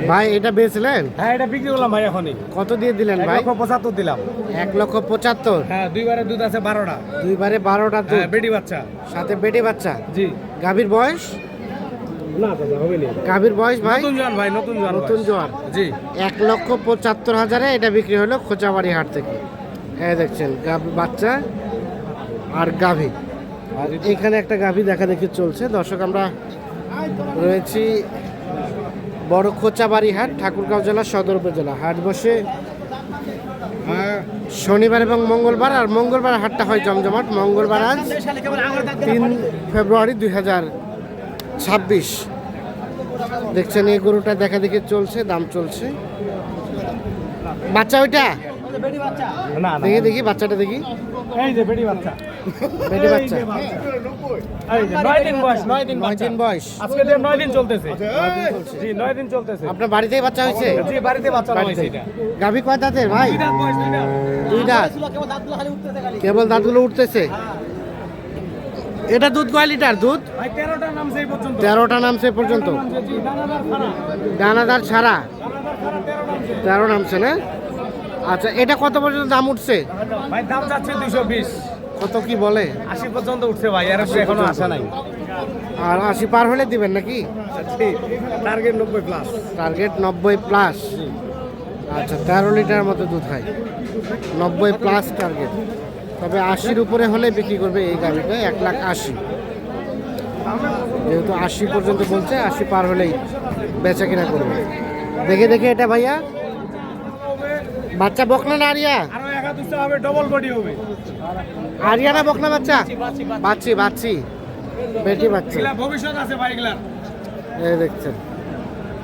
ভাই এটা বেচলেন? হ্যাঁ এটা বিক্রি করলাম ভাই এখনই। কত দিয়ে দিলেন ভাই? 1,75 দিলাম। 1,75,000। হ্যাঁ দুইবারে দুধ আছে 12টা। দুইবারে 12টা দুধ, হ্যাঁ বেটি বাচ্চা। সাথে বেটি বাচ্চা। জি। গাভীর বয়স? না দাদা হবে না। গাভীর বয়স ভাই? নতুন জোয়ান ভাই, নতুন জোয়ান। নতুন জোয়ান। জি। 1,75,000 এটা বিক্রি হলো খোঁচাবাড়ি হাট থেকে। এই দেখছেন গাভী বাচ্চা আর গাভী। আর এখানে একটা গাভী দেখা দেখি চলছে। দর্শক আমরা রয়েছি বড় খোঁচাবাড়ি হাট, ঠাকুরগাঁও জেলা সদর উপজেলা। হাট বসে শনিবার এবং মঙ্গলবার, আর মঙ্গলবার হাটটা হয় জমজমাট। মঙ্গলবার আজ 3 ফেব্রুয়ারি 2026। দেখছেন এই গরুটা দেখা দেখি চলছে, দাম চলছে। বাচ্চা ওইটা না না দেখি দেখি বাচ্চাটা দেখি। এই যে বেটি বাচ্চা। বেটি বাচ্চা, এই যে 9 দিন বয়স, 9 দিন 9 দিন বয়স। আজকে দিয়ে 9 দিন চলতেছে। 9 দিন চলছে। জি 9 দিন চলতেছে। আপনার বাড়িতেই বাচ্চা হয়েছে? জি বাড়িতে বাচ্চা হইছে এটা। গাভী কয় দাঁতের ভাই? 2 দাঁত বয়স, 2 দাঁত। 2 দাঁত, কেবল দাঁতগুলো উঠতেছে। এটা দুধ কয় লিটার? দুধ ভাই 13টা নামছে এই পর্যন্ত। 13টা নামছে এ পর্যন্ত। জি দানাদার খানা। দানাদার ছাড়া দানাদার খানা 13 নামছে। 13 নামছে না? আচ্ছা এটা কত পর্যন্ত দাম উঠছে? ভাই দাম যাচ্ছে 220। কত কি বলে? 80 পর্যন্ত উঠছে ভাই, এর এখনো আসা নাই। আর 80 পার হলে দিবেন নাকি? Target 90 plus. Target 90 plus. আচ্ছা 13 লিটার মতো দুধ হয়, 90 প্লাস টার্গেট। তবে 80-র উপরে হলে বিক্রি করবে এই গাড়িটা। 1,80,000 যেহেতু 80 পর্যন্ত বলছে, 80 পার হলেই বেচা কিনা করবে। দেখে দেখে এটা ভাইয়া বাচ্চা বকনা না আরিয়া? আরো একা দুটো হবে, ডবল বডি হবে। আরিয়া না বকনা বাচ্চা? বাচ্চি বাচ্চি, বেটি বাচ্চা। এগুলা ভবিষ্যৎ আছে ভাই এগুলা। এই দেখছেন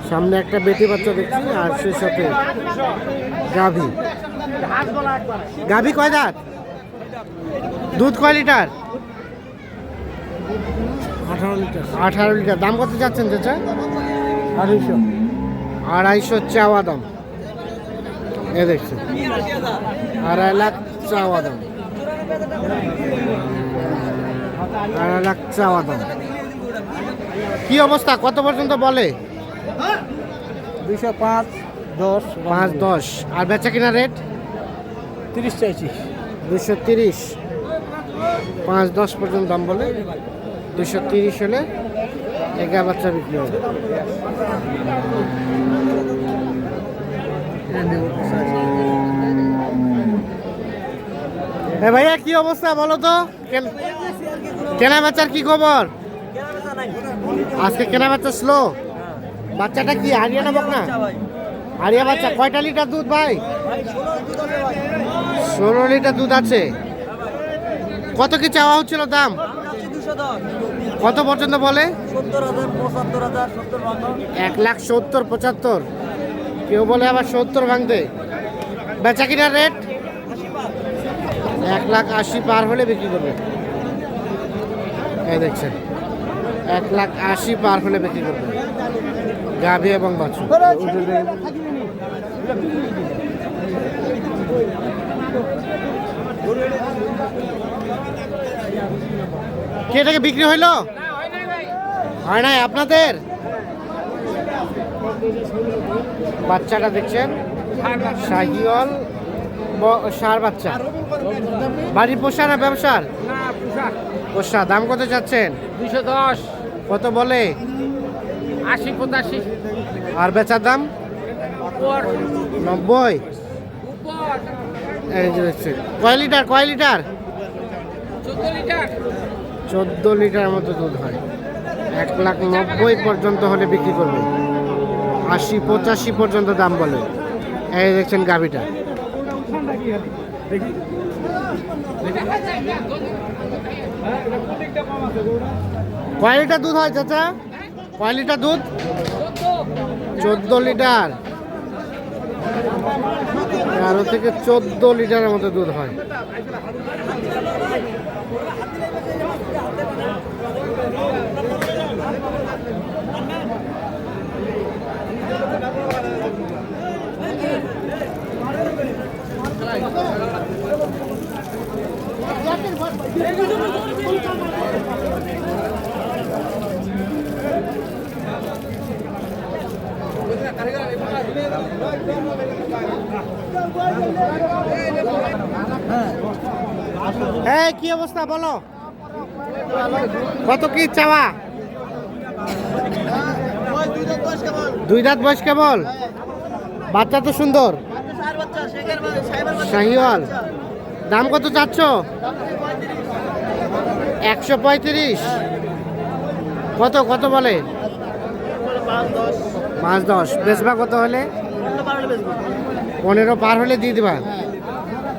সামনে একটা বেটি বাচ্চা দেখছি, আর সেই সাথে গাভী। গাভী কয় দাঁত? দুধ কয় লিটার? 18 লিটার। 18 লিটার। দাম কত যাচ্ছেন চাচা? 250। 250 চাওয়া দাম। এ দেখছেন 2.5 লাখ চাওয়া দাম। 2.5 লাখ চাওয়া দাম। কি অবস্থা, কত পর্যন্ত বলে? 205, 10, 5-10। আর বেচা কিনা রেট? 30 চাইছি। 230। 5-10 পর্যন্ত দাম বলে। 230 হলে এগা বাচ্চা বিক্রি হবে। এ ভাইয়া কি অবস্থা বলো তো? কেনা বেচার কি খবর? আজকে কেনা বেচা স্লো। বাচ্চাটা কি আরিয়া না বকনা? আরিয়া বাচ্চা। কয়টা লিটার দুধ ভাই? 16 লিটার দুধ আছে। কত কি চাওয়া হচ্ছিল দাম? কত পর্যন্ত বলে? 1,70,000-1,70,000-75। কেউ বলে আবার 70 ভাঙতে। বেচা কিনার রেট 1,80,000 পার হলে বিক্রি করবে। এই দেখছেন 1,80,000 পার হলে বিক্রি করবে গাভী এবং বাছুর। কি এটাকে বিক্রি হইলো? হয় নাই আপনাদের? বাচ্চাটা দেখছেন শাহিওয়াল ষাঁড় বাচ্চা। বাড়ির পোষা না ব্যবসার? পোষা। দাম কত চাচ্ছেন? 210। কত বলে? 80-85। আর বেচার দাম? 90। এই যে দেখছেন। কয় লিটার? কয় লিটার? 14 লিটার। 14 লিটার মতো দুধ হয়। 1,90,000 পর্যন্ত হলে বিক্রি করবে। 80-85 পর্যন্ত দাম বলে। এই দেখছেন গাভীটা। কয় লিটার দুধ হয় চাচা? কয় লিটার দুধ? 14 লিটার। 13 থেকে 14 লিটারের মতো দুধ হয়। এই কি অবস্থা বলো, কত কি চাওয়া? 2 দাঁত বয়স কেবল, বাচ্চা তো সুন্দর, শাহিওয়াল। দাম কত চাচ্ছ? 135। কত কত বলে? 5-10। বেচবা কত হলে? 15 পার হলে দিয়ে দিবা।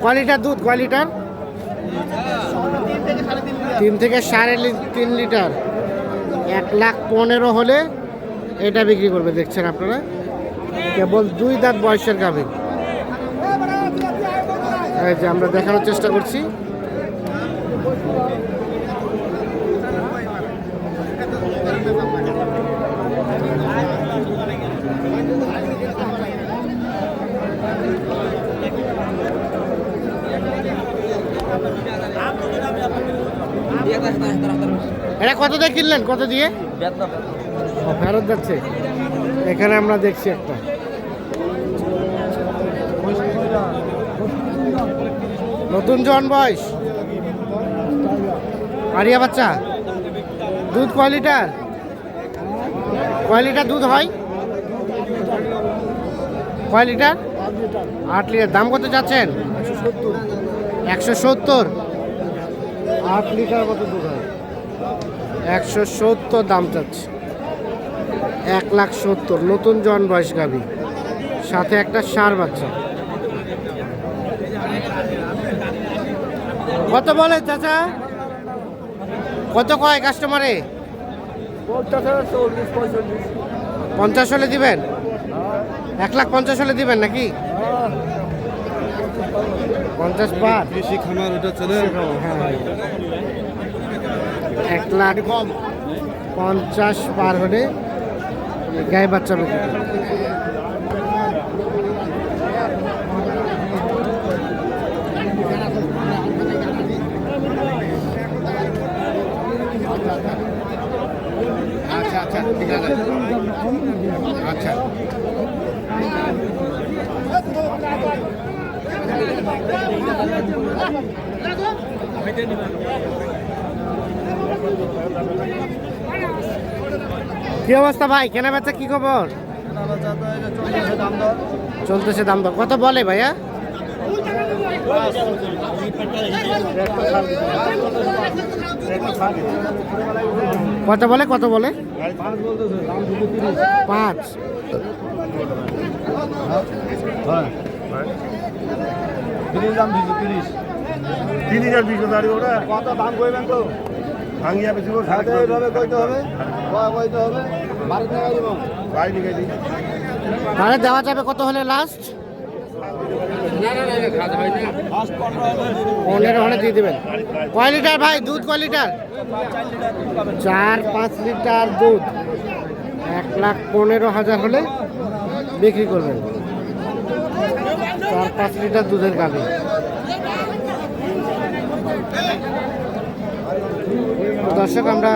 কয় লিটার দুধ? কয় লিটার? 3 থেকে 3.5 লিটার। 1,15,000 হলে এটা বিক্রি করবে। দেখছেন আপনারা, কেবল 2 দাঁত বয়সের গাভী। এই যে আমরা দেখানোর চেষ্টা করছি। এটা কত দিয়ে কিনলেন? কত দিয়ে? ও, ফেরত যাচ্ছে। এখানে আমরা দেখছি একটা নতুন জন বয়স আরিয়া বাচ্চা। দুধ কয় লিটার? কয় লিটার দুধ হয়? কয় লিটার? 8 লিটার। দাম কত চাচ্ছেন? 170। 8 লিটার কত দুধ হয়? 170 দাম চাচ্ছে। 1,70,000। নতুন জন বয়স গাভী, সাথে একটা ষাঁড় বাচ্চা। কত বলে চাচা? কত কয় কাস্টমারে? 50 হলে দিবেন? 1,50,000 হলে দিবেন নাকি? 50 পার বেশি খামার ওটা চলে। 1,50,000 পার হলে গায়ে বাচ্চা বিক্রি করবে। আচ্ছা আচ্ছা ঠিক আছে। আচ্ছা কি অবস্থা ভাই, কেনা বেচা কি খবর? চলতেছে দাম দর। কত বলে ভাইয়া? কত বলে? কত বলে? 5। দাম 30 দাঁড়িয়ে ওটা কত দাম কইবেন তো? ভাঙিয়া বেশি এইভাবে কইতে হবে, কইতে হবে। ভাই লিখে দিই। তাহলে দেওয়া যাবে কত হলে লাস্ট? 15 হলে দিয়ে দেবেন। কয় লিটার ভাই দুধ? কয় লিটার? 4-5 লিটার দুধ। 1,15,000 হলে বিক্রি করবেন। 4-5 লিটার দুধের গাভী। দর্শক, আমরা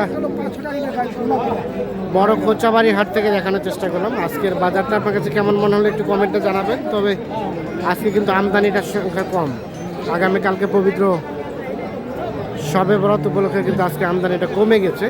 বড় খোঁচাবাড়ি হাট থেকে দেখানোর চেষ্টা করলাম। আজকের বাজারটা আপনার কাছে কেমন মনে হলো একটু কমেন্টে জানাবেন। তবে আজকে কিন্তু আমদানিটার সংখ্যা কম। আগামীকালকে পবিত্র শবে বরাত উপলক্ষে কিন্তু আজকে আমদানিটা কমে গেছে।